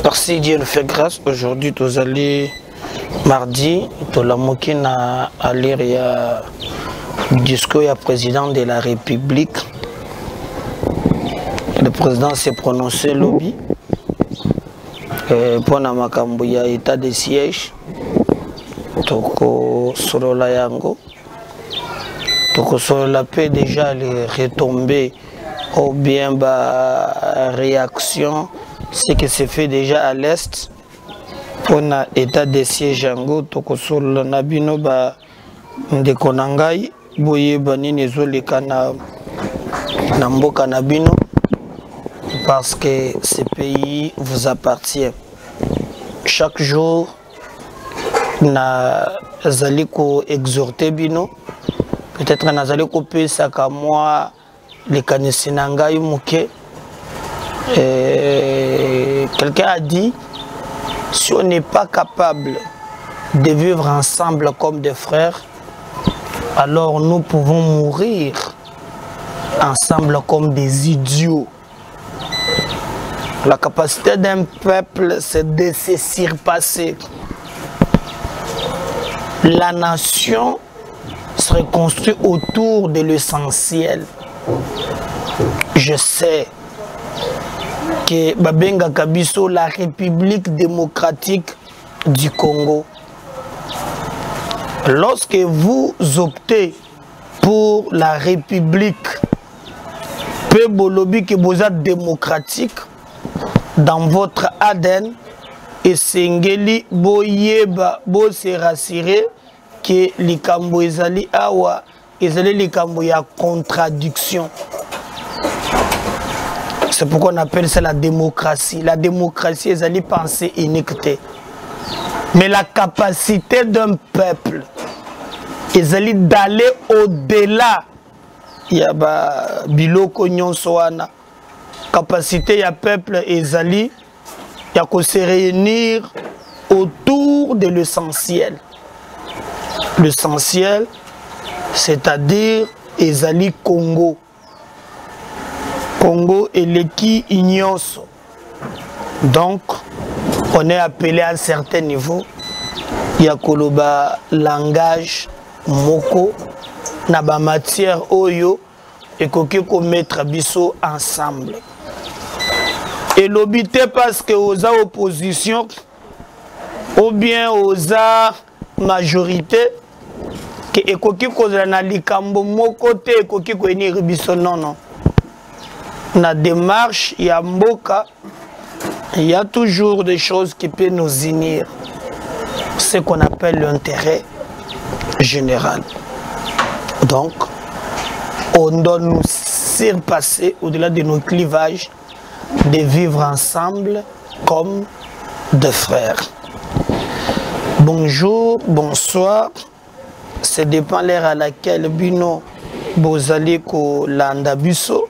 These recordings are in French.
Merci, Dieu nous fait grâce. Aujourd'hui, nous allons mardi, nous allons lire le discours du président de la République. Le président s'est prononcé lobby pour l'état de siège. Sur la yango. Sur la paix déjà les retombées ou bien réaction ce qui se fait déjà à l'est pour l'état de siège yango sur le nabino ndeko nangai boye banini zoleka na mboka nabino parce que ce pays vous appartient. Chaque jour nazali ko exhorter bino peut-être nazali ko pesa ka moi les kanisi nangai muke. Quelqu'un a dit, si on n'est pas capable de vivre ensemble comme des frères, alors nous pouvons mourir ensemble comme des idiots. La capacité d'un peuple, c'est de se surpasser. La nation se reconstruit autour de l'essentiel. Je sais que Babenga Kabiso, la République démocratique du Congo. Lorsque vous optez pour la République, peu bolobi que vous êtes démocratique, dans votre ADN, et Sengeli boyeba bo se rassurer que les Kambo ezali awa ezali les Kambo ya contradiction. C'est pourquoi on appelle ça la démocratie. La démocratie, ils allaient penser iniquité. Mais la capacité d'un peuple, ils allaient d'aller au-delà. Il y a biloko nyonsoana. Capacité, il y a peuple, ils allaient se réunir autour de l'essentiel. L'essentiel, c'est-à-dire, ils allaient Congo. Congo et l'équipe Ignoso. Donc, on est appelé à un certain niveau. Il y a koloba langage moko naba matière oyo et ko mettre biso ensemble. Et l'obité parce que aux opposition ou bien aux majorité que ekoki kozala na likambo moko te ekoki ko enir biso non. La démarche, il y a Mboka, il y a toujours des choses qui peuvent nous unir. Ce qu'on appelle l'intérêt général. Donc, on doit nous surpasser au-delà de nos clivages, de vivre ensemble comme des frères. Bonjour, bonsoir. Ça dépend de l'heure à laquelle Bino Bozaliko Landabuso.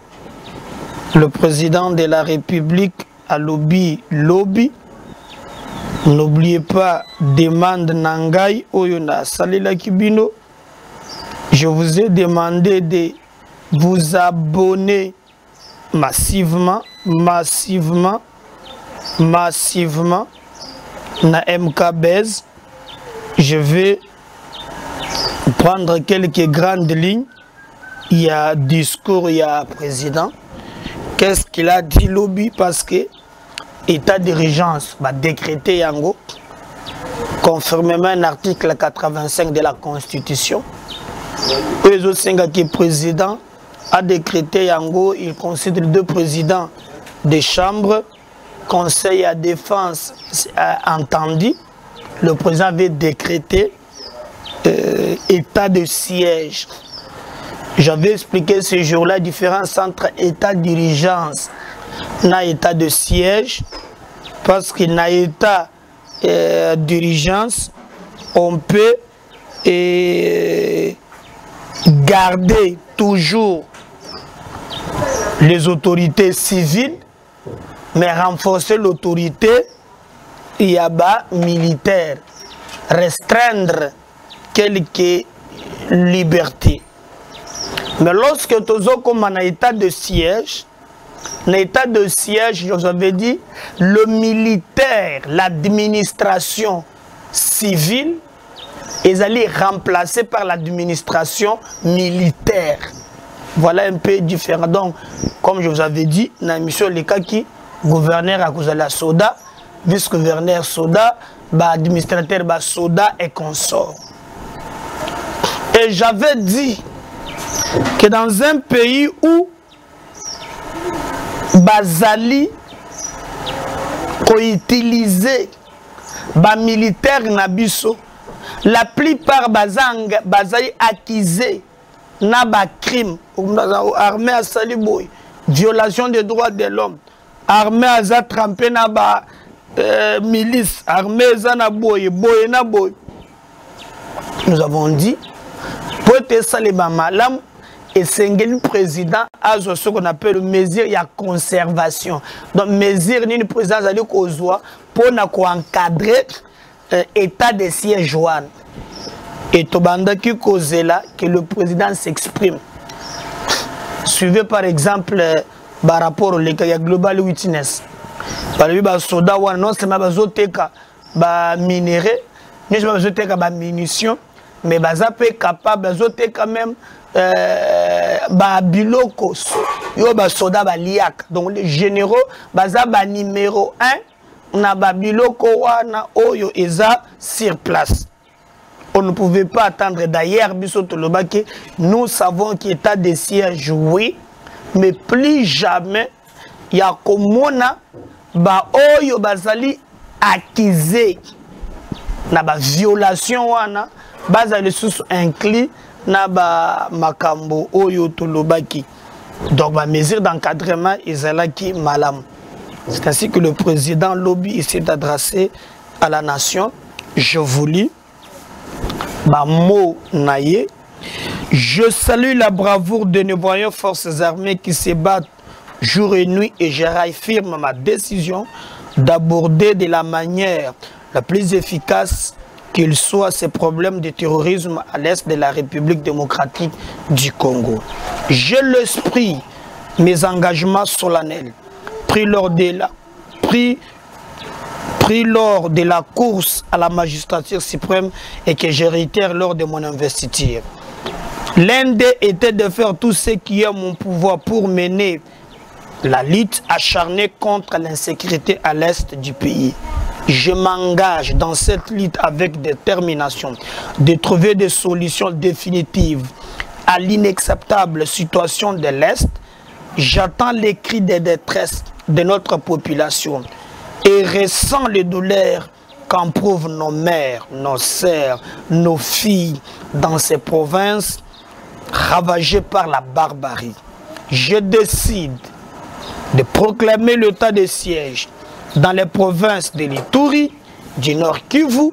Le président de la République a lobby. N'oubliez pas, demande Nangai Oyona Salela Kibino. Je vous ai demandé de vous abonner massivement na MKBez. Je vais prendre quelques grandes lignes. Il y a discours, il y a président. Qu'est-ce qu'il a dit lobby parce que l'état d'urgence va décréter Yango conformément à un article 85 de la Constitution. Le président a décrété Yango, il considère deux présidents des chambres, conseil à défense entendu. Le président avait décrété état de siège. J'avais expliqué ce jour-là la différence entre état d'urgence et état de siège. Parce qu'il n'a état d'urgence, on peut garder toujours les autorités civiles, mais renforcer l'autorité militaire, restreindre quelques libertés. Mais lorsque tu as comme un état de siège, l'état de siège, je vous avais dit, le militaire, l'administration civile, ils allaient remplacer par l'administration militaire. Voilà un peu différent. Donc, comme je vous avais dit, dans la mission, les cas qui gouverneur à cause de la soda, vice-gouverneur soda, administrateur soda et consort. Et j'avais dit que dans un pays où Bazali ko utiliser militaire nabiso, la plupart bazali accusés na ba crime, armée à saliboy, violation des droits de l'homme, armée à trempé na ba milice, armée à boy, boy na boy. Nous avons dit pour être salibama malam et c'est un président a ce qu'on appelle mesure, il y a conservation. Donc mesure ni le président allait causoir pour encadrer état de siège. Et Tobanda qui cause là que le président s'exprime. Suivez par exemple par rapport au Global Witness. Par exemple, soda non seulement bazoteka ba minéraux, ni seulement bazoteka ba munitions, mais bazape capable bazoteka même biloko yo ba soda ba liak. Donc les généraux baza ba numéro 1 na ba biloko wana oyo eza sur place. On ne pouvait pas attendre d'ailleurs, nous savons qu'il y a des sièges, oui, mais plus jamais, il y a comme ba oyo bazali accusé na ba violation wana bazali sous inclus na ba makambo oyo tolobaki. Donc ba mesure d'encadrement ezalaki malam. C'est ainsi que le président Lobby s'est adressé à la nation. Je vous lis. Mot naïe. Je salue la bravoure de nos voyants forces armées qui se battent jour et nuit et je réaffirme ma décision d'aborder de la manière la plus efficace qu'il soit ces problèmes de terrorisme à l'est de la République démocratique du Congo. J'ai l'esprit, mes engagements solennels pris lors de la course à la magistrature suprême et que je réitère lors de mon investiture. L'un d'eux était de faire tout ce qui est mon pouvoir pour mener la lutte acharnée contre l'insécurité à l'est du pays. Je m'engage dans cette lutte avec détermination de trouver des solutions définitives à l'inacceptable situation de l'Est. J'attends les cris de détresse de notre population et ressent les douleurs qu'éprouvent nos mères, nos sœurs, nos filles dans ces provinces ravagées par la barbarie. Je décide de proclamer l'état de siège dans les provinces de l'Ituri, du Nord Kivu.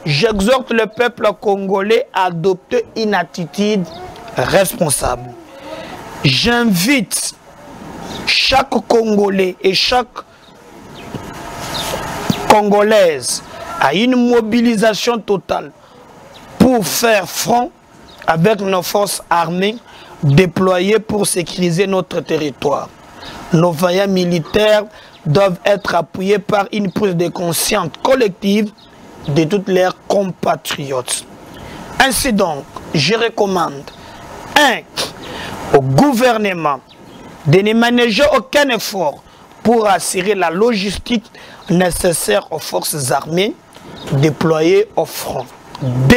J'exhorte le peuple congolais à adopter une attitude responsable. J'invite chaque Congolais et chaque Congolaise à une mobilisation totale pour faire front avec nos forces armées déployées pour sécuriser notre territoire. Nos vaillants militaires doivent être appuyés par une prise de conscience collective de toutes leurs compatriotes. Ainsi donc, je recommande 1. Au gouvernement de ne ménager aucun effort pour assurer la logistique nécessaire aux forces armées déployées au front. 2.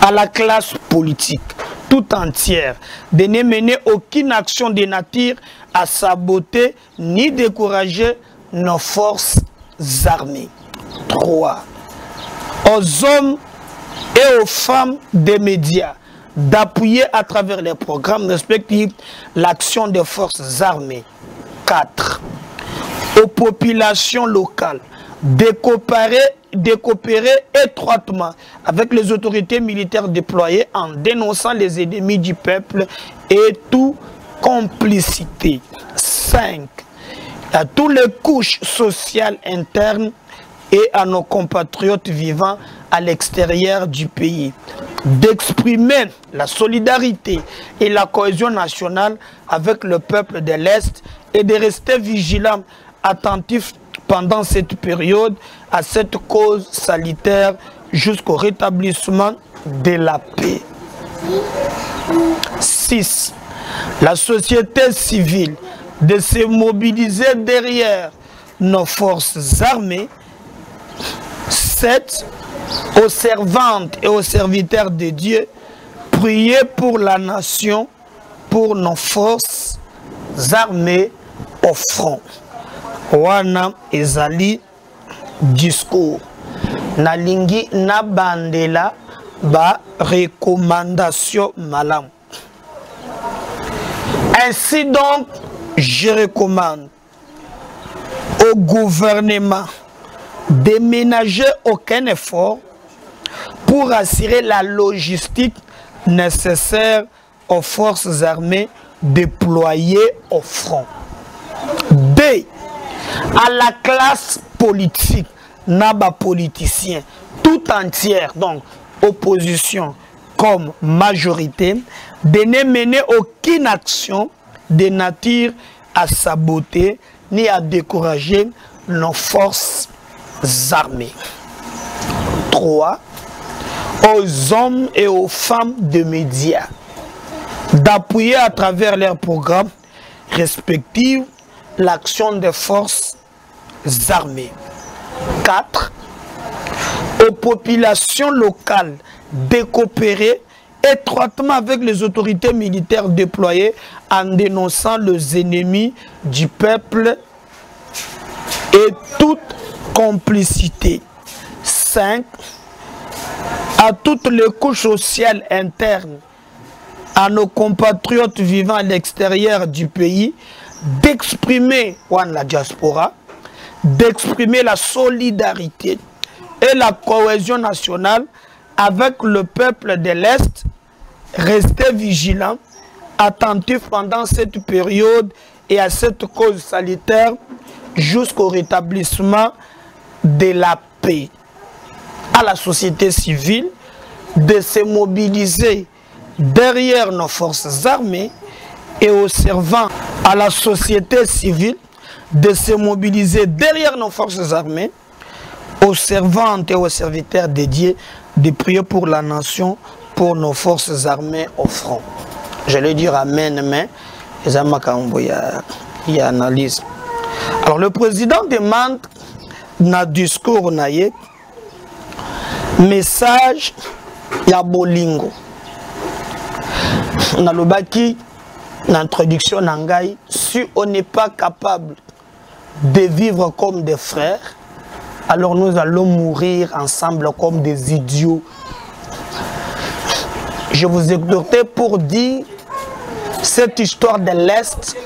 À la classe politique tout entière de ne mener aucune action de nature à saboter ni décourager nos forces armées. 3. Aux hommes et aux femmes des médias d'appuyer à travers les programmes respectifs l'action des forces armées. 4. Aux populations locales de coopérer étroitement avec les autorités militaires déployées en dénonçant les ennemis du peuple et toute complicité. 5. À toutes les couches sociales internes et à nos compatriotes vivant à l'extérieur du pays. d'exprimer la solidarité et la cohésion nationale avec le peuple de l'Est et de rester vigilant, attentif pendant cette période à cette cause sanitaire jusqu'au rétablissement de la paix. 6. La société civile de se mobiliser derrière nos forces armées. 7. Aux servantes et aux serviteurs de Dieu, priez pour la nation, pour nos forces armées au front. Wana ezali discours. Nalingi na bandela ba recommandation malam. Ainsi donc, je recommande au gouvernement de ménager aucun effort pour assurer la logistique nécessaire aux forces armées déployées au front. D. À la classe politique, naba politicien, tout entière, donc opposition comme majorité, de ne mener aucune action de nature à saboter ni à décourager nos forces armées. 3. Aux hommes et aux femmes de médias d'appuyer à travers leurs programmes respectifs l'action des forces armées. 4. Aux populations locales de coopérer étroitement avec les autorités militaires déployées en dénonçant les ennemis du peuple et toute complicité. 5. À toutes les couches sociales internes, à nos compatriotes vivant à l'extérieur du pays, d'exprimer la diaspora, d'exprimer la solidarité et la cohésion nationale avec le peuple de l'Est, rester vigilant, attentif pendant cette période et à cette cause sanitaire jusqu'au rétablissement de la paix. À la société civile de se mobiliser derrière nos forces armées et aux servants à la société civile de se mobiliser derrière nos forces armées, aux servantes et aux serviteurs dédiés de prier pour la nation, pour nos forces armées au front. Je vais dire amen, mais il y a analyse. Alors le président demande dans le discours message ya bolingo. Na lobaki l'introduction nangai, si on n'est pas capable de vivre comme des frères, alors nous allons mourir ensemble comme des idiots. Je vous exhorte pour dire cette histoire de l'Est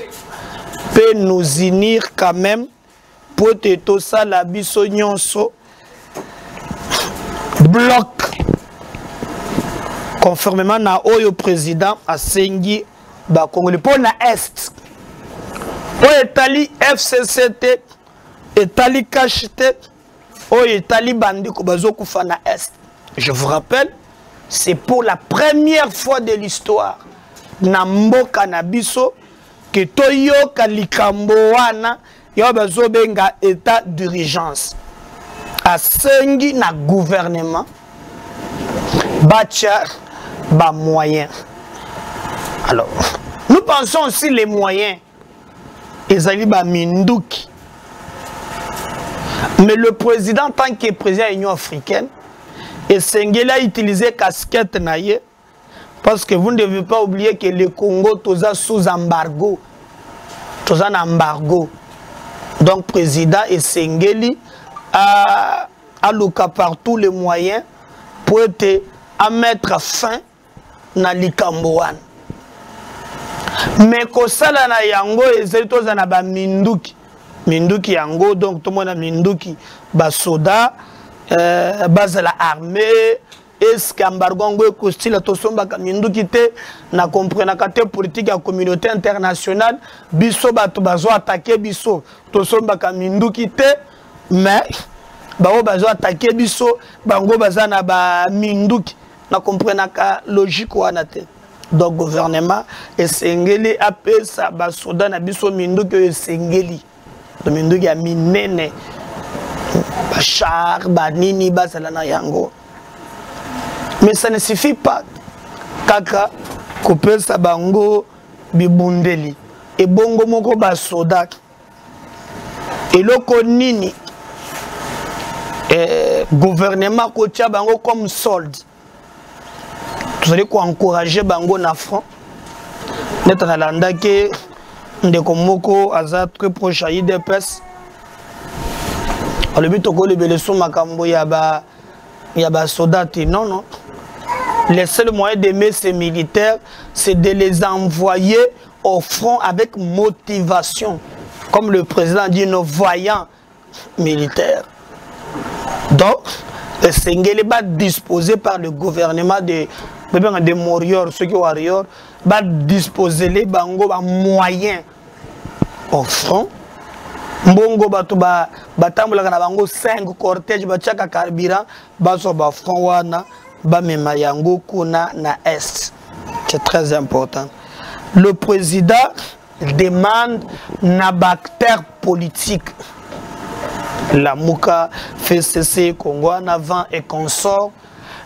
peut nous unir quand même pour tout ça la bisonyonso bloc conformément na oyo président asengi ba Congolais pour na Est o etali FCCT etali KHT o etali bandiko bazokufa na Est. Je vous rappelle, c'est pour la première fois de l'histoire na mboka na biso que toyoka likambo wana yo bazobenga état d'urgence asengi na gouvernement bacha ba moyens. Alors nous pensons aussi les moyens ezali ba minduki, mais le président tant que président de l'Union africaine et Sengeli a utilisé casquette naïe parce que vous ne devez pas oublier que le Congo est sous embargo, donc président et Sengeli a louka par tous les moyens pour à mettre fin na likamboan. Mais ko sala na yango ezali tozana ba minduki yango, donc tout le monde a minduki ba soda base la armée est-ce qu'embargo ngo ekostila tosomba ka minduki te na comprendre ka te politique ya communauté internationale biso bato bazo attaquer biso tosomba ka minduki te, mais bazo attaquer biso bango bazana ba minduki na comprendre ka logique wana te. Donc gouvernement esengeli apesa ba soda na biso minduki esengeli. To minduki ya minene ba char ba nini ba salana yango. Mais ça ne suffit pas. Kaka kopesa bango bibundeli et bongo moko ba soda eloko nini gouvernement kotia bango comme solde. Vous allez encourager bango na front. N'être à l'andake ndeko moko aza très proche à IDPS. Le but ko le beleso makambo ya ba soldats. Non non. Le seul moyen d'aimer ces militaires, c'est de les envoyer au front avec motivation. Comme le président dit, nos voyants militaires. Donc, le Sengele va disposer par le gouvernement de Morior, ceux qui sont warriors, va disposer les bango moyens au front. Mbongo batambola na bango 5 cortèges bachaka carburant baso ba front wana ba mema yango kuna na est. C'est très important. Le président demande na acteurs politiques. La Mouka fait cesser Congo en avant et consort.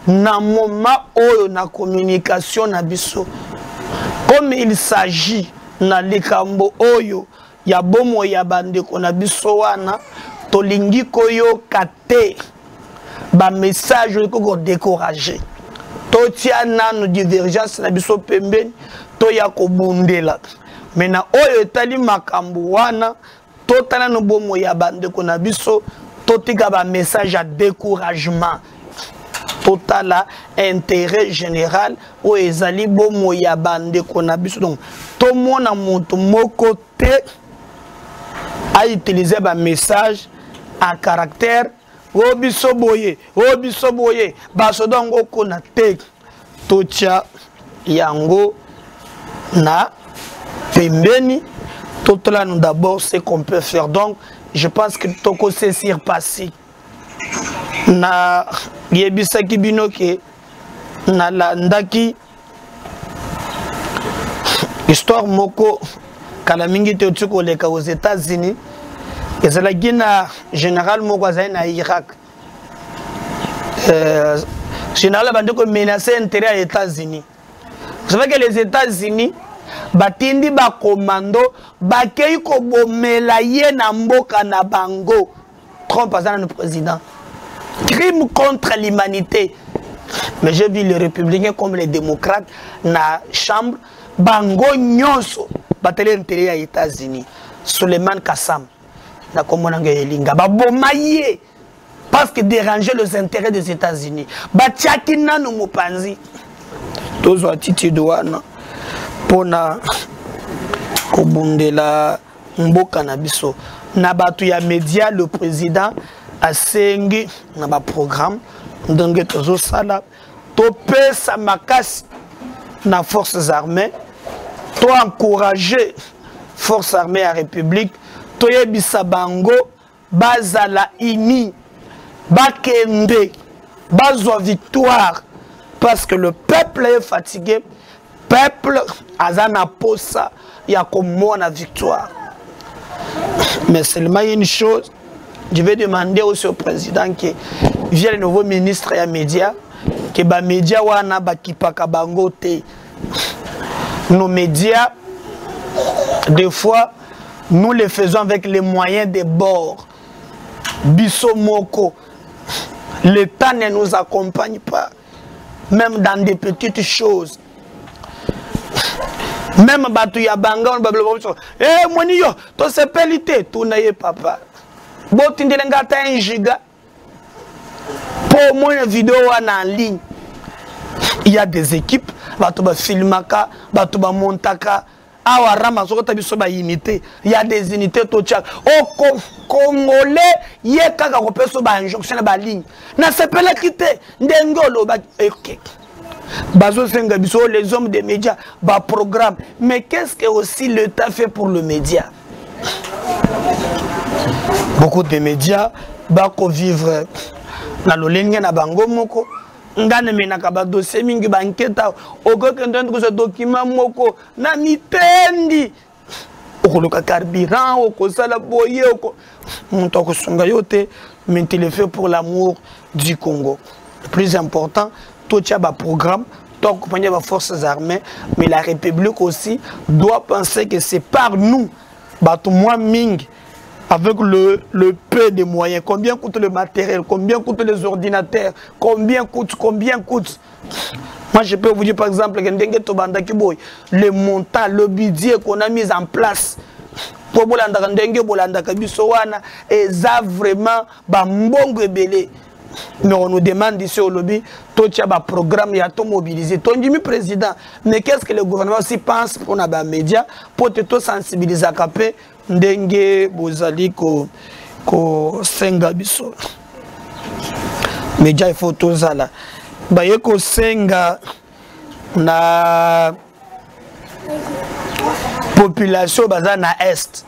Na moment où na communication na biso. Comme il s'agit na likambo oyo ya bomo ya bande kona biso wana tolingi koyo kate ba message ko décourager. Totia nanu divergence na biso pembeni to ya ko bundela. Mena oyo etali makambo wana totala no bomo ya bande kona biso totika ba message à découragement. Total intérêt général ou ezali bomo ya bande kona biso. Donc tout monde a monto moko te a utilisé un message à caractère obiso boye basodongo kona te tocha yango na pembeni totola nous d'abord ce qu'on peut faire. Donc je pense que toko se surpasser na yebisa kibino ke na landaki histoire moko kala mingi te tuko leka aux États-Unis et c'est la Guinée général moko na Irak général bande ko menacer intérêt aux États-Unis. Vous savez que les États-Unis batindi ba commando bakei ko bomela ye na mboka na bango. Trump azana le président. Crime contre l'humanité. Mais j'ai vu les républicains comme les démocrates na chambre bango nyonso batele intérêt aux États-Unis. Suleiman Kassam na komonanga elinga ba bomaye parce que déranger les intérêts des États-Unis. Batiaki nanu mopanzi. Tozo attitude wana pona kobundela mboka na biso na batu ya média. Le président a sengi na ba programme ndenge tozo sala to pesa makasi na forces armées, to encourager forces armées à République, to yebisa bango bazala ini bakende bazwa victoire parce que le peuple est fatigué. Peuple azana posa ya komona victoire. Mais seulement une chose, je vais demander aussi au président que via le nouveau ministre et les médias que ba médias wana bakipaka bango te. Nos médias des fois nous les faisons avec les moyens de bord. Biso moko. L'État ne nous accompagne pas même dans des petites choses. Même batu ya banga on bablo moni yo to sepelité to na ye papa botindele ngata 1 giga pour mon vidéo en ligne. Il y a des équipes batu ba filmaka batu ba montaka awa rama soko tabiso ba unité. Il y a des unités to tchak au congolais ye kaka ko peso ba injonction ba ligne na sepela kité ndengolo ba OK. Les hommes des médias, bah programme. Mais qu'est-ce que aussi l'État fait pour le média? Beaucoup de médias, bah qu'on vivre dans le ligne na bango moko, ngane menaka ba dossier mingi ba enquête okokende ko ce document moko na mitendi okoluka carburant okosala boye monto kosunga yote mais tu le fais pour l'amour du Congo. Le plus important, tout y a un programme, tout accompagné par forces armées, mais la République aussi doit penser que c'est par nous, moi Ming, avec le peu de moyens, combien coûte le matériel, combien coûtent les ordinateurs, combien coûte. Moi je peux vous dire par exemple que le montant, le budget qu'on a mis en place. Pour bolanda ndenge bolanda kabiso wana eza vraiment ba mbongo ebele. Mais on nous demande ici au lobby tout y a ba programme ya to mobiliser ton dimi président, mais qu'est-ce que le gouvernement aussi pense pour na ba média pour te sensibiliser capé ndenge bozali ko senga biso média il faut tout ça là ba yeko senga na population baza na est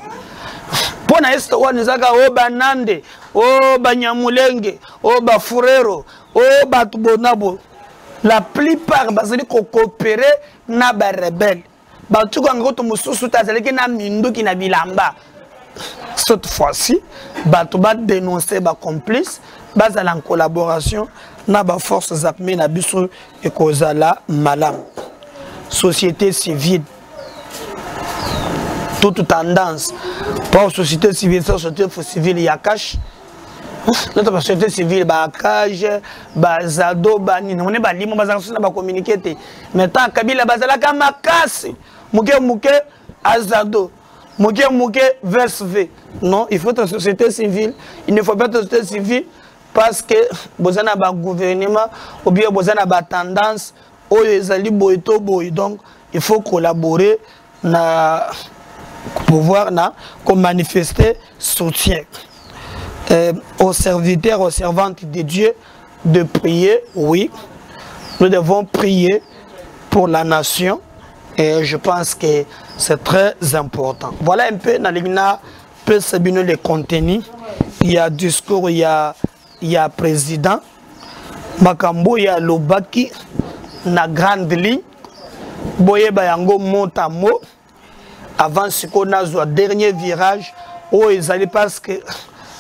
pour na est wana zaka o banande o banyamulenge o bafurero o batubonabo la plupart bazali ko coopérer na ba rebelle batu ko ngoto mususu tazaleki na minduki na bilamba. Cette fois-ci batu ba dénoncer ba complice bazala en collaboration na ba forces armées na biso e kozala malam. Société civile toute tendance pour société civile, société civile il y a cash. Notre société civile ba cage ba zado ba nini on est ba limo bazala na ba communiquer mais tant kabila bazala ka makasi muke azado muke VSV non il faut une société civile, il ne faut pas une société civile parce que bozana ba gouvernement ou bien bozana ba tendance oyo ezali boito boy, donc il faut collaborer na pouvoir comme manifester soutien aux serviteurs, aux servantes de Dieu de prier. Oui, nous devons prier pour la nation et je pense que c'est très important. Voilà un peu dans les contenus. Il y a discours, il y a président Makambo, il y a Lobaki na grande ligne boye bayango montamo. Avant ce qu'on a eu dernier virage, où ils allaient parce que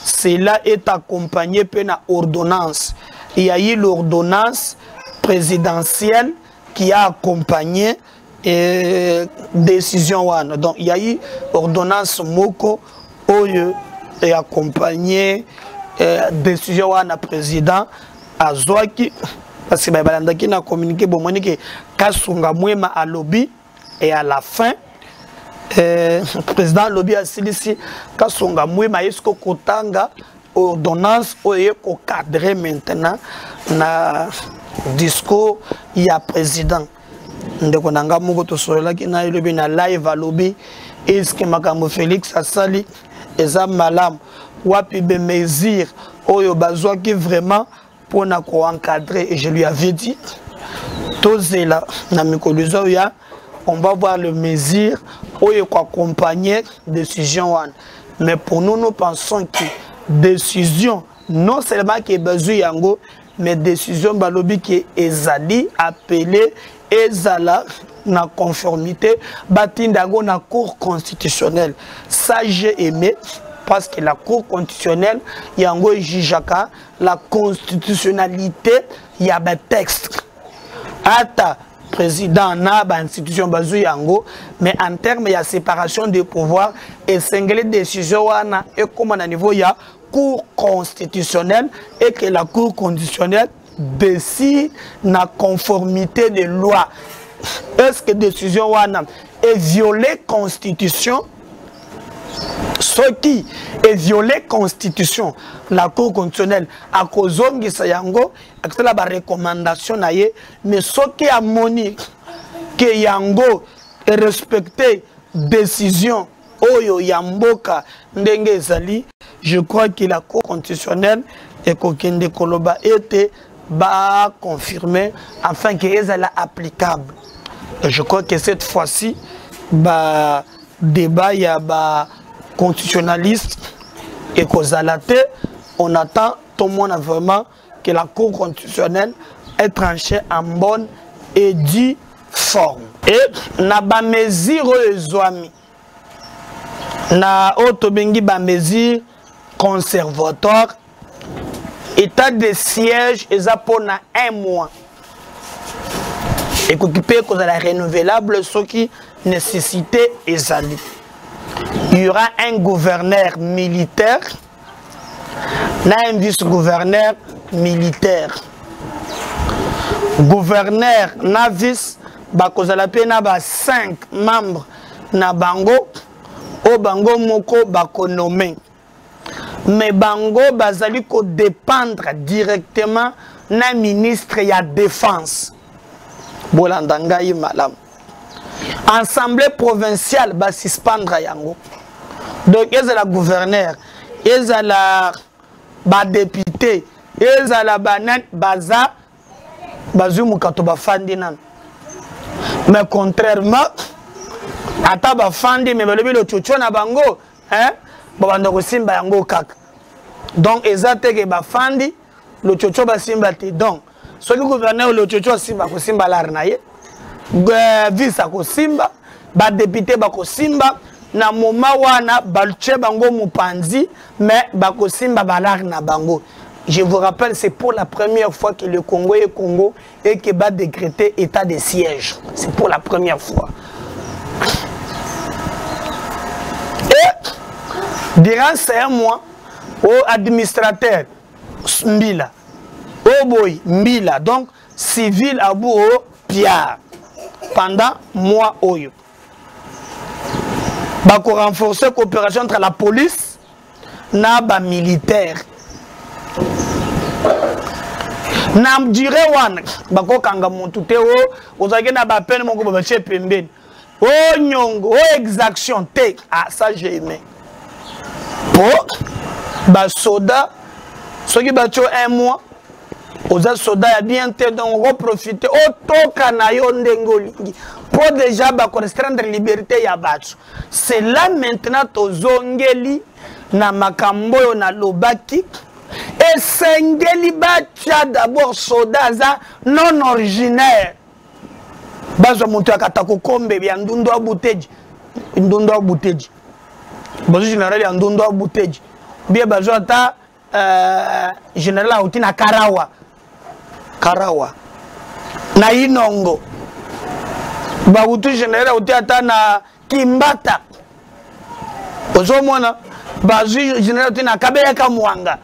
cela est accompagné par une ordonnance. Il y a eu l'ordonnance présidentielle qui a accompagné décision. Donc il y a eu l'ordonnance Moko et accompagné décision président Azwaki parce que Balandaki a communiqué pour que Kasunga Mwema à lobby et à la fin. Président lobby a ici Kasonga Mwema esko kotanga ordonnance oye ko cadrer maintenant na discours ya président ndeko nanga moko to sola ki na lobby na live a lobby eske makambo Félix asali eza malam wapi be mesure oyo bazwa ki vraiment pour na ko encadrer et je lui avais dit tozela na mikoluzo ya on va voir le mesure où il faut accompagner décision. Mais pour nous, nous pensons que décision, non seulement qui est besoin yango, mais décision balobi qui est zali appelé ezala na conformité batindago na cour constitutionnelle. Ça j'ai aimé parce que la cour constitutionnelle yango jijaka la constitutionnalité y a des textes. Ata président na ba institution bazu yango mais en termes de séparation des pouvoirs et singulier décision wana et comme à niveau ya cour constitutionnelle et que la cour constitutionnelle décide na conformité des lois. Est-ce que décision wana est violée constitution? Ce qui est violé constitution, la cour constitutionnelle a causé yango la recommandation naie, mais ce qui a moni que yango est respecté décision oyo yamboka ndenge ezali, je crois que la cour constitutionnelle et kokende koloba était ba confirmé afin que ezala applicable. Et je crois que cette fois-ci ba débat ya ba constitutionnaliste et qu'aux alatés, on attend tout le monde vraiment que la Cour constitutionnelle tranché en bonne et due forme. Et na ba mesure ezwami na otobengi ba mesure conservatoire, état de siège eza pona 1 mois. Et qu'occupé cause de la renouvelable, ce qui nécessité ezali. Il y aura un gouverneur militaire, un vice-gouverneur militaire. Gouverneur na vice, bakozala pe na ba 5 membres na bango, o bango moko bakonome. Mais bango bazali ko dépendre directement na ministre ya défense. Bolandanga yi malam. Assemblée provinciale ba suspendre yango. Donc ezala gouverneur, ezala ba député, ezala banan baza bazumu kato ba fandi nan. Mais contrairement ata ba fandi mais balobi lo chocho na bango, hein? Babanda ko simba yango kaka. Donc ezate ke ba fandi lo chocho ba simba te. Donc ce que gouverneur le chocho simba ko simba larna ye. Vice ko simba, ba député ba ko simba na moma wana balche bango mupanzi mais ba ko simba balar na bango. Je vous rappelle, c'est pour la première fois que le Congo est Congo et que va décréter état de siège. C'est pour la première fois. Et durant ces mois, au administrateur Mbila, au boy Mbila, donc civil à bout au Pierre, pendant mois oyo. Bako renforcer la coopération entre la police et les militaires. Na dire wana bako kanga muntu te o ozake na ba peine moko ba che pembeni o nyongo o exaction te ah ça j'ai aimé pour ba soda soki ba cho 1 mois oza soda ya bien te donc on profiter o toka na yo ndengolingi pour déjà ba restreindre liberté ya batu. C'est là maintenant tozongeli na makambo yo na lobaki. Et Sengeli Batia d'abord sodaza non originaire. Bazo montu akatako kombe ya ndundo abuteji. Ndundo abuteji. Bazo général ya ndundo abuteji. Bien bazo ata général auti na Karawa. Karawa. Na Inongo. Babutu général auti ata na Kimbata. Bazo mona bazo général auti na Kabeya Kamwanga.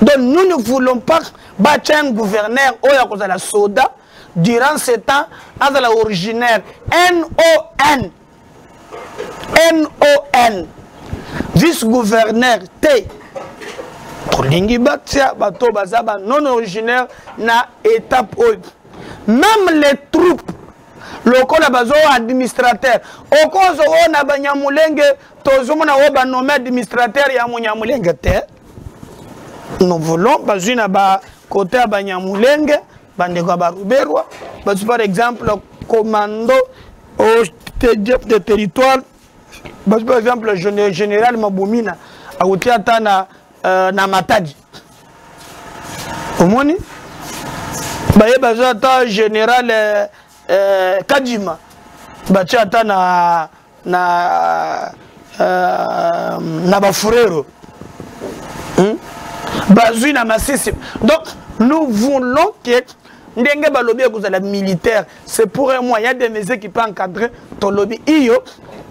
Donc nous ne voulons pas battre un gouverneur ou la soda durant ce temps à la originaire NON vice-gouverneur T Tolingi Batia Bato Bazaba non originaire na étape O. Même les troupes locaux bazo administrateur au cause on a banyamulenge tozomona oba nommé administrateur ya munyamulenge te. Nous voulons, côté à Banyamulenge, Bandegwabaruberwa, par exemple, commando de territoire, par exemple, le général Maboumina, à Outiata na Matadi. Comment le général Kadima, Bachata na Bafurero. Donc, nous voulons que Ndenge Balobi la militaire, c'est pour un moyen de mesures qui peut encadrer ton lobby.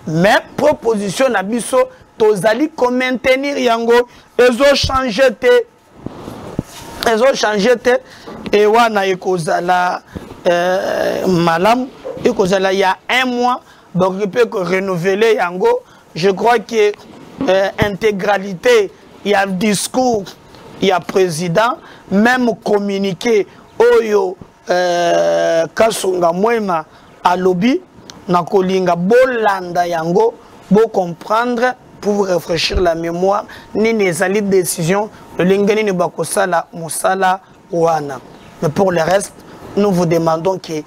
Mais proposition Nabiso, Tozali, comme maintenir Yango, ils ont changé et wana ekozala malam, ekozala il y a 1 mois, donc il peut renouveler Yango. Je crois que intégralité, il y a le discours. Il y a président, même communiqué, Oyo Kasunga Mwema à lobby, Nakolinga Bolanda Yango, pour comprendre, pour réfléchir la mémoire, ni les alliés de décision, le Lingani ne Bakosala, Moussala, Ouana. Mais pour le reste, nous vous demandons que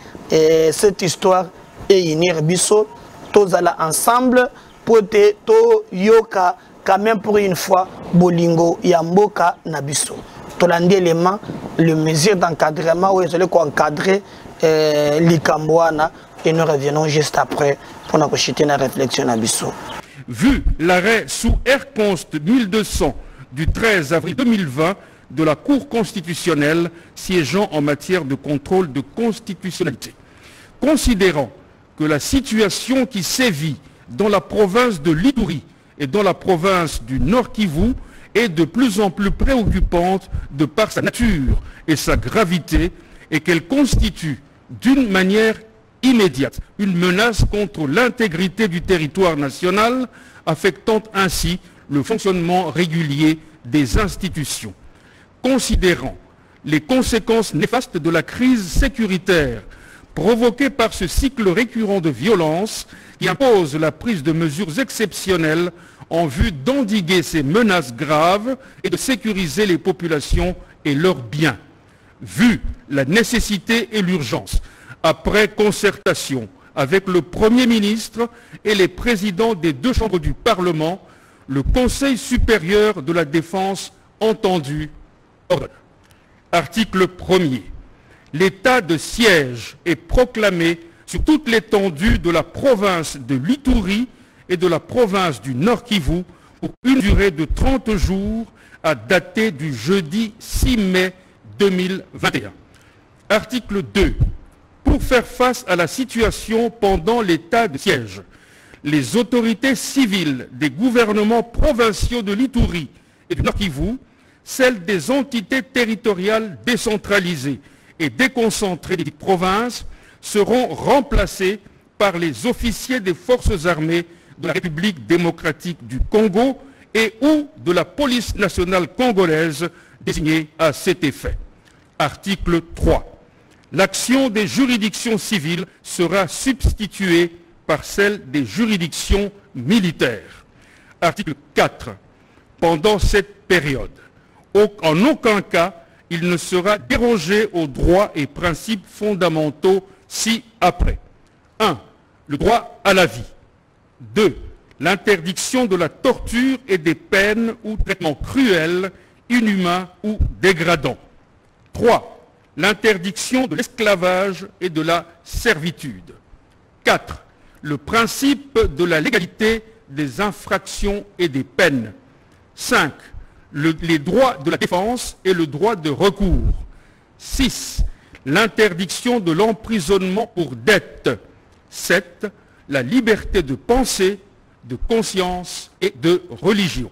cette histoire est une biso, tous alla ensemble, pour to yoka. Quand même pour une fois, Bolingo Yamboka Nabiso. tolandi élément le mesure d'encadrement où ils allaient encadrer l'Ikambouana et nous revenons juste après pour nous jeter une réflexion à Bissau. Vu l'arrêt sous Air Const 1200 du 13 avril 2020 de la Cour constitutionnelle siégeant en matière de contrôle de constitutionnalité, considérant que la situation qui sévit dans la province de l'Ituri et dans la province du Nord Kivu est de plus en plus préoccupante de par sa nature et sa gravité et qu'elle constitue d'une manière immédiate une menace contre l'intégrité du territoire national, affectant ainsi le fonctionnement régulier des institutions. Considérant les conséquences néfastes de la crise sécuritaire provoquée par ce cycle récurrent de violence qui impose la prise de mesures exceptionnelles en vue d'endiguer ces menaces graves et de sécuriser les populations et leurs biens. Vu la nécessité et l'urgence, après concertation avec le Premier ministre et les présidents des deux chambres du Parlement, le Conseil supérieur de la défense entendu ordonne. Article 1er. L'état de siège est proclamé sur toute l'étendue de la province de l'Ituri et de la province du Nord Kivu pour une durée de 30 jours à dater du jeudi 6 mai 2021. Article 2. Pour faire face à la situation pendant l'état de siège, les autorités civiles des gouvernements provinciaux de l'Ituri et du Nord Kivu, celles des entités territoriales décentralisées et déconcentrées des provinces, seront remplacées par les officiers des forces armées de la République démocratique du Congo et ou de la police nationale congolaise désignée à cet effet. Article 3. L'action des juridictions civiles sera substituée par celle des juridictions militaires. Article 4. Pendant cette période, en aucun cas, il ne sera dérogé aux droits et principes fondamentaux ci-après. 1. Le droit à la vie. 2. L'interdiction de la torture et des peines ou traitements cruels, inhumains ou dégradants. 3. L'interdiction de l'esclavage et de la servitude. 4. Le principe de la légalité des infractions et des peines. 5. Les droits de la défense et le droit de recours. 6. L'interdiction de l'emprisonnement pour dette. 7. La liberté de pensée, de conscience et de religion.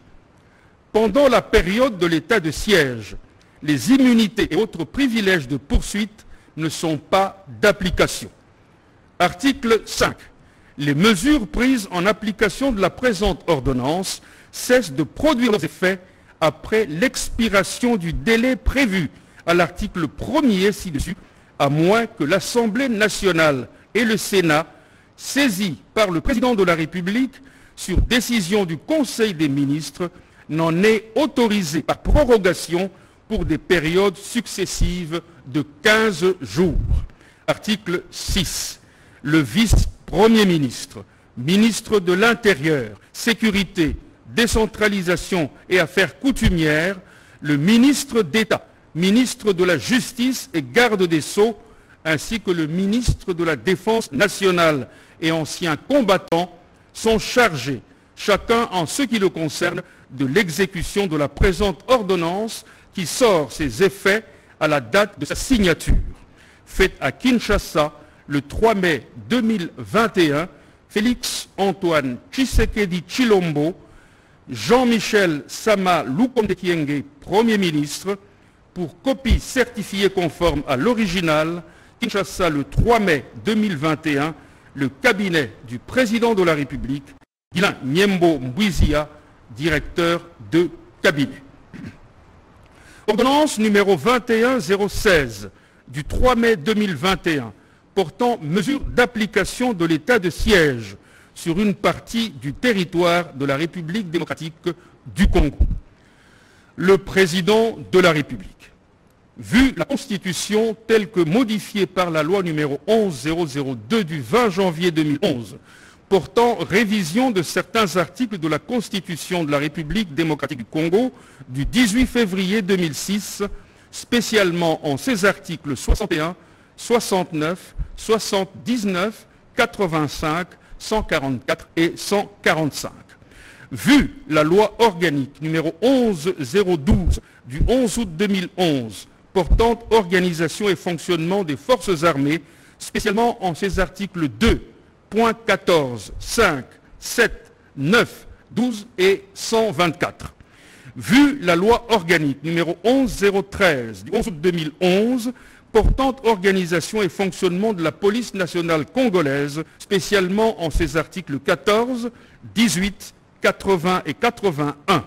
Pendant la période de l'état de siège, les immunités et autres privilèges de poursuite ne sont pas d'application. Article 5. Les mesures prises en application de la présente ordonnance cessent de produire leurs effets après l'expiration du délai prévu à l'article 1er ci-dessus, à moins que l'Assemblée nationale et le Sénat, saisis par le président de la République sur décision du Conseil des ministres, n'en aient autorisé par prorogation pour des périodes successives de 15 jours. Article 6. Le vice-premier ministre, ministre de l'Intérieur, Sécurité, Décentralisation et Affaires coutumières, le ministre d'État, ministre de la Justice et garde des Sceaux, ainsi que le ministre de la Défense nationale et anciens combattants sont chargés, chacun en ce qui le concerne, de l'exécution de la présente ordonnance qui sort ses effets à la date de sa signature. Faite à Kinshasa le 3 mai 2021, Félix Antoine Tshisekedi Tshilombo, Jean-Michel Sama Lukonde Kyenge, Premier ministre, pour copie certifiée conforme à l'original, Kinshasa le 3 mai 2021, le cabinet du président de la République, Guilain Nyembo Mbouizia, directeur de cabinet. Ordonnance numéro 21016 du 3 mai 2021 portant mesures d'application de l'état de siège sur une partie du territoire de la République démocratique du Congo. Le président de la République, vu la Constitution telle que modifiée par la loi numéro 11002 du 20 janvier 2011, portant révision de certains articles de la Constitution de la République démocratique du Congo du 18 février 2006 spécialement en ses articles 61, 69, 79, 85, 144 et 145. Vu la loi organique numéro 11012 du 11 août 2011 portant organisation et fonctionnement des forces armées, spécialement en ses articles 2.14, 5, 7, 9, 12 et 124. Vu la loi organique numéro 11013 du 11 août 2011 portant organisation et fonctionnement de la police nationale congolaise, spécialement en ses articles 14, 18, 80 et 81.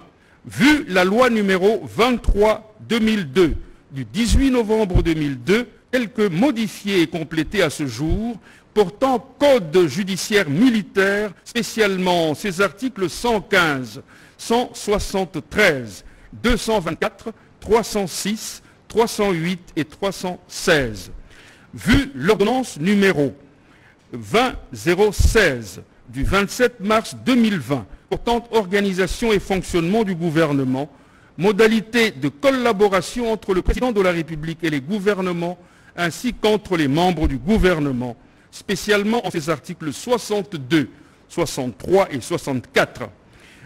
Vu la loi numéro 23-2002 du 18 novembre 2002, telle que modifiée et complétée à ce jour, portant code judiciaire militaire, spécialement en ses articles 115, 173, 224, 306, 308 et 316. Vu l'ordonnance numéro 20016 du 27 mars 2020 portant organisation et fonctionnement du gouvernement, modalités de collaboration entre le président de la République et les gouvernements ainsi qu'entre les membres du gouvernement, spécialement en ses articles 62, 63 et 64.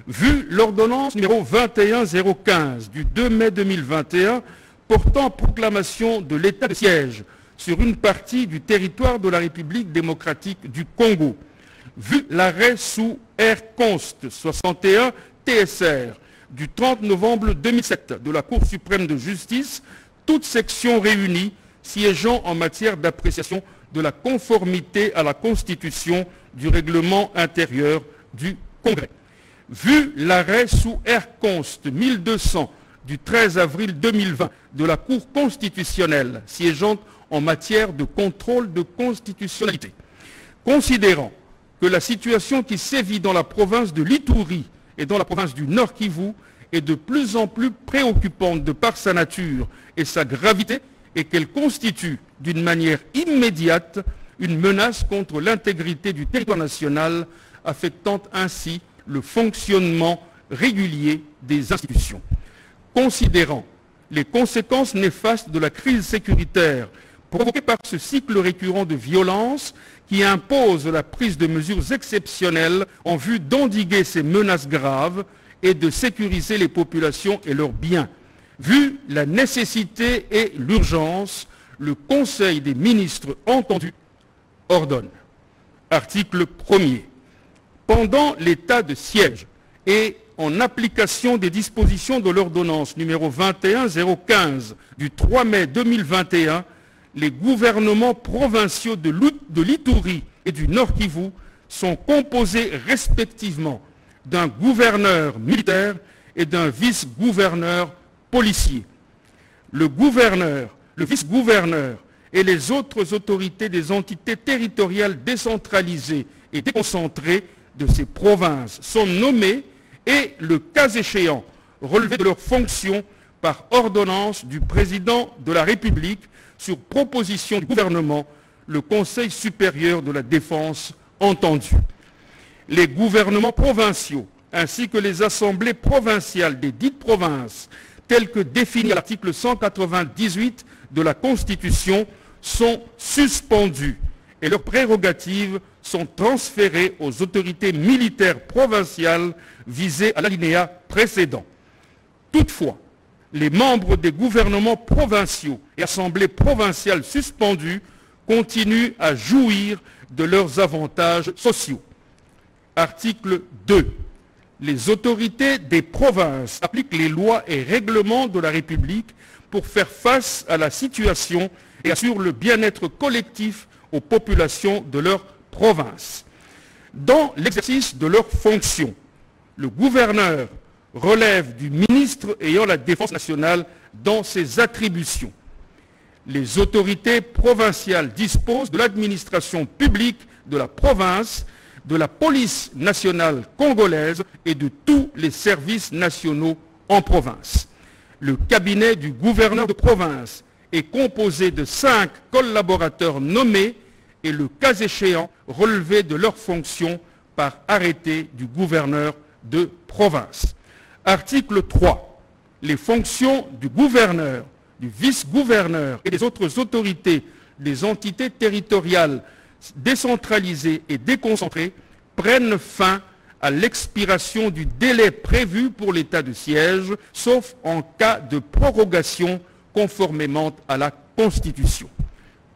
Vu l'ordonnance numéro 21015 du 2 mai 2021 portant proclamation de l'état de siège sur une partie du territoire de la République démocratique du Congo, vu l'arrêt sous R-Const 61 TSR du 30 novembre 2007 de la Cour suprême de justice, toutes sections réunies siégeant en matière d'appréciation de la conformité à la Constitution du règlement intérieur du Congrès. Vu l'arrêt sous R-Const 1200 du 13 avril 2020 de la Cour constitutionnelle siégeant en matière de contrôle de constitutionnalité, considérant que la situation qui sévit dans la province de l'Ituri et dans la province du Nord Kivu est de plus en plus préoccupante de par sa nature et sa gravité, et qu'elle constitue d'une manière immédiate une menace contre l'intégrité du territoire national, affectant ainsi le fonctionnement régulier des institutions. Considérant les conséquences néfastes de la crise sécuritaire provoquée par ce cycle récurrent de violence qui impose la prise de mesures exceptionnelles en vue d'endiguer ces menaces graves et de sécuriser les populations et leurs biens. Vu la nécessité et l'urgence, le Conseil des ministres entendu ordonne. Article 1er. Pendant l'état de siège et en application des dispositions de l'ordonnance numéro 21015 du 3 mai 2021, les gouvernements provinciaux de l'Ituri et du Nord Kivu sont composés respectivement d'un gouverneur militaire et d'un vice-gouverneur policier. Le gouverneur, le vice-gouverneur et les autres autorités des entités territoriales décentralisées et déconcentrées de ces provinces sont nommés et, le cas échéant, relevés de leurs fonctions par ordonnance du président de la République sur proposition du gouvernement, le Conseil supérieur de la défense entendu. Les gouvernements provinciaux ainsi que les assemblées provinciales des dites provinces, telles que définies à l'article 198 de la Constitution, sont suspendues et leurs prérogatives sont transférées aux autorités militaires provinciales visées à l'alinéa précédent. Toutefois, les membres des gouvernements provinciaux et assemblées provinciales suspendues continuent à jouir de leurs avantages sociaux. Article 2. Les autorités des provinces appliquent les lois et règlements de la République pour faire face à la situation et assurent le bien-être collectif aux populations de leur province. Dans l'exercice de leurs fonctions, le gouverneur relève du ministre ayant la défense nationale dans ses attributions. Les autorités provinciales disposent de l'administration publique de la province, de la police nationale congolaise et de tous les services nationaux en province. Le cabinet du gouverneur de province est composé de 5 collaborateurs nommés et, le cas échéant, relevés de leurs fonctions par arrêté du gouverneur de province. Article 3. Les fonctions du gouverneur du vice-gouverneur et des autres autorités des entités territoriales décentralisées et déconcentrées prennent fin à l'expiration du délai prévu pour l'état de siège, sauf en cas de prorogation conformément à la Constitution.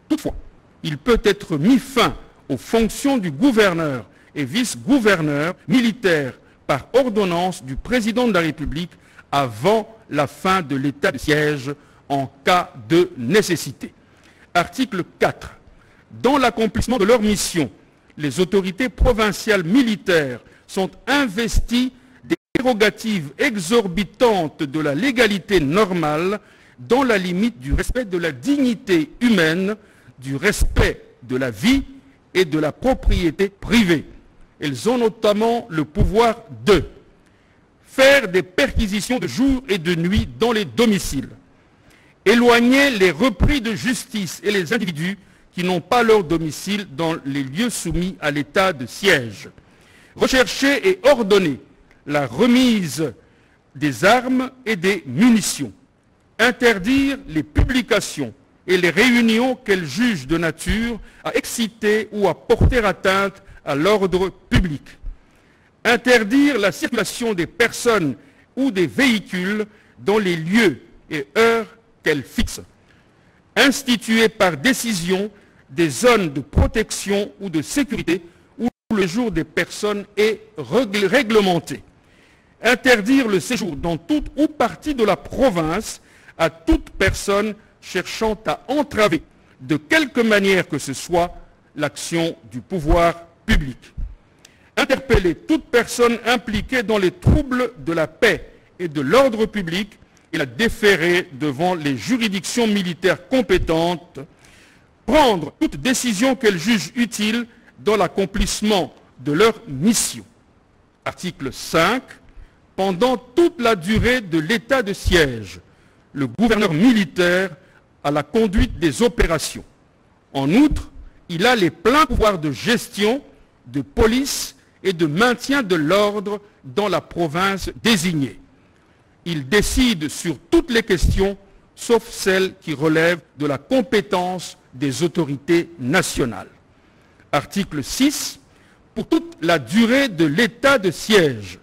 Toutefois, il peut être mis fin aux fonctions du gouverneur et vice-gouverneur militaire par ordonnance du président de la République avant la fin de l'état de siège en cas de nécessité. Article 4. Dans l'accomplissement de leur mission, les autorités provinciales militaires sont investies des prérogatives exorbitantes de la légalité normale dans la limite du respect de la dignité humaine, du respect de la vie et de la propriété privée. Elles ont notamment le pouvoir de faire des perquisitions de jour et de nuit dans les domiciles, éloigner les repris de justice et les individus qui n'ont pas leur domicile dans les lieux soumis à l'état de siège, rechercher et ordonner la remise des armes et des munitions, interdire les publications et les réunions qu'elles jugent de nature à exciter ou à porter atteinte à l'ordre public, interdire la circulation des personnes ou des véhicules dans les lieux et heures qu'elles fixent, instituer par décision des zones de protection ou de sécurité où le séjour des personnes est réglementé, interdire le séjour dans toute ou partie de la province à toute personne cherchant à entraver de quelque manière que ce soit l'action du pouvoir public, interpeller toute personne impliquée dans les troubles de la paix et de l'ordre public et la déférer devant les juridictions militaires compétentes, prendre toute décision qu'elles jugent utile dans l'accomplissement de leur mission. Article 5. Pendant toute la durée de l'état de siège, le gouverneur militaire a la conduite des opérations. En outre, il a les pleins pouvoirs de gestion, de police et de maintien de l'ordre dans la province désignée. Il décide sur toutes les questions, sauf celles qui relèvent de la compétence des autorités nationales. Article 6. Pour toute la durée de l'état de siège,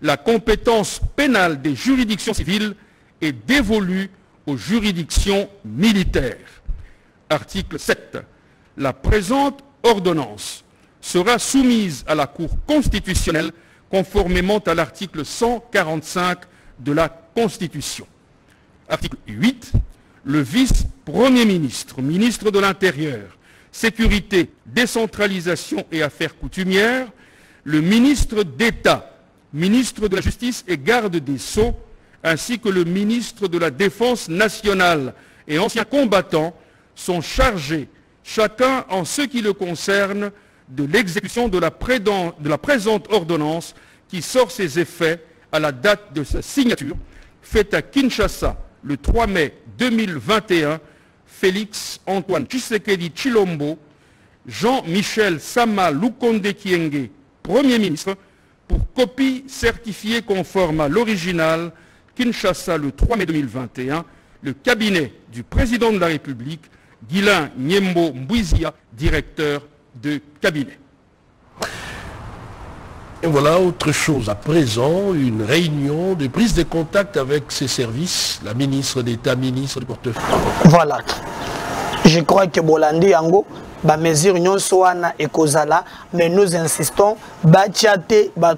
la compétence pénale des juridictions civiles est dévolue aux juridictions militaires. Article 7. La présente ordonnance sera soumise à la Cour constitutionnelle conformément à l'article 145 de la Constitution. Article 8. Le vice-premier ministre, ministre de l'Intérieur, Sécurité, décentralisation et affaires coutumières, le ministre d'État, ministre de la Justice et garde des Sceaux, ainsi que le ministre de la Défense nationale et anciens combattants sont chargés, chacun en ce qui le concerne, de l'exécution de la présente ordonnance qui sort ses effets à la date de sa signature, faite à Kinshasa le 3 mai 2021, Félix Antoine Tshisekedi Tshilombo, Jean-Michel Sama Lukonde Kyenge, Premier ministre, pour copie certifiée conforme à l'original, Kinshasa le 3 mai 2021, le cabinet du président de la République, Guilain Nyembo Mbouizia, directeur de cabinet. Et voilà autre chose. À présent, une réunion de prise de contact avec ses services, la ministre d'État, ministre du portefeuille. Voilà. Je crois que Bolandi Yango, ba mesure nyonso wana ekozala, mais nous insistons, batiate, ba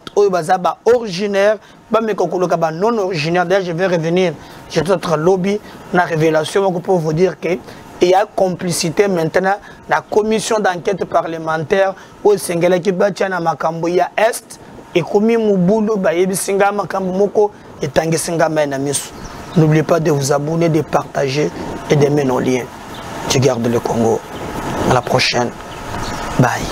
originaire, ba mekokoloka ba non originaire. D'ailleurs, je vais revenir, j'ai notre lobby, la révélation pour vous dire que il y a complicité maintenant la commission d'enquête parlementaire au Sengela qui batia na makambo ya Est et komi mubulu ba yebisinga makambo moko etangi singa na misu. N'oubliez pas de vous abonner, de partager et d'aimer nos liens. Je garde le Congo. À la prochaine. Bye.